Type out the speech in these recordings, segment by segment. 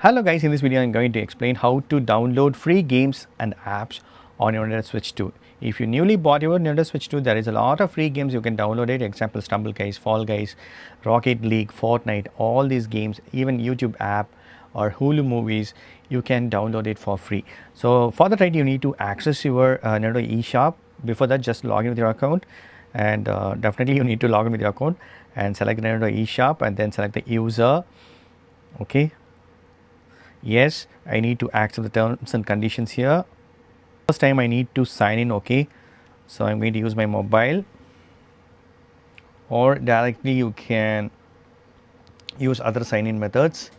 Hello guys, in this video I'm going to explain how to download free games and apps on your Nintendo Switch 2. If you newly bought your Nintendo Switch 2, there is a lot of free games you can download it. Example, Stumble Guys, Fall Guys, Rocket League, Fortnite, all these games, even YouTube app or Hulu movies, you can download it for free. So for that, right, you need to access your Nintendo eShop. Before that, just log in with your account, and definitely you need to log in with your account and select Nintendo eShop and then select the user. Okay. Yes, I need to accept the terms and conditions here. First time I need to sign in. Okay, so I'm going to use my mobile, or directly you can use other sign in methods.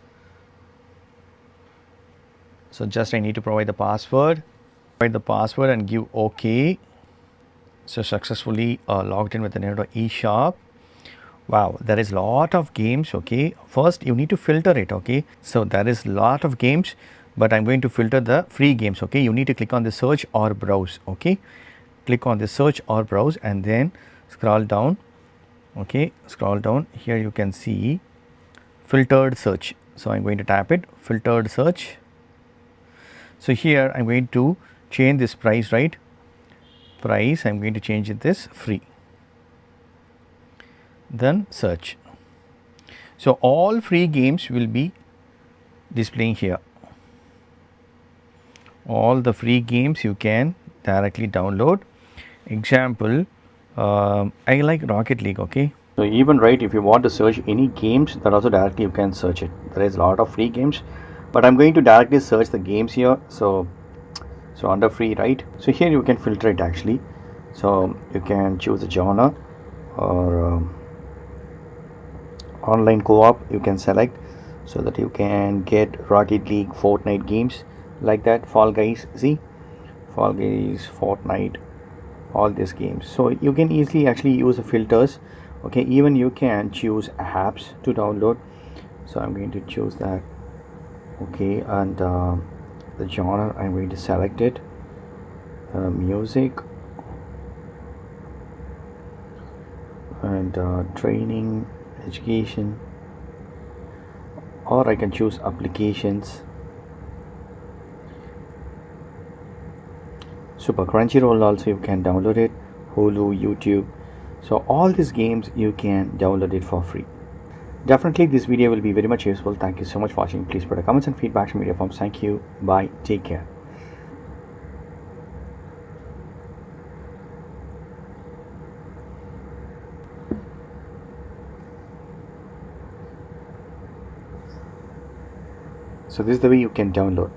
So just I need to provide the password and give OK. So successfully logged in with the Nintendo eShop. Wow, there is lot of games. Okay, first you need to filter it. Okay, so there is lot of games, but I'm going to filter the free games. Okay, you need to click on the search or browse. Okay, click on the search or browse and then scroll down. Okay, scroll down. Here you can see filtered search. So I'm going to tap it, filtered search. So here I'm going to change this price, right? Price, I'm going to change it this free. Then search. So all free games will be displaying here. All the free games you can directly download. Example, I like Rocket League. Okay, so even right, if you want to search any games, that also directly you can search it. There is a lot of free games, but I'm going to directly search the games here. So under free, right? So here you can filter it actually. So you can choose a genre or online co-op you can select, so that you can get Rocket League, Fortnite games like that. Fall Guys, see, Fall Guys, Fortnite, all these games. So you can easily actually use the filters. Okay, even you can choose apps to download. So I'm going to choose that. Okay, and the genre I'm going to select it, music and training, education, or I can choose applications. Super Crunchyroll also you can download it, Hulu, YouTube. So all these games you can download it for free. Definitely this video will be very much useful. Thank you so much for watching. Please put a comments and feedback in media forms. Thank you. Bye. Take care. So this is the way you can download.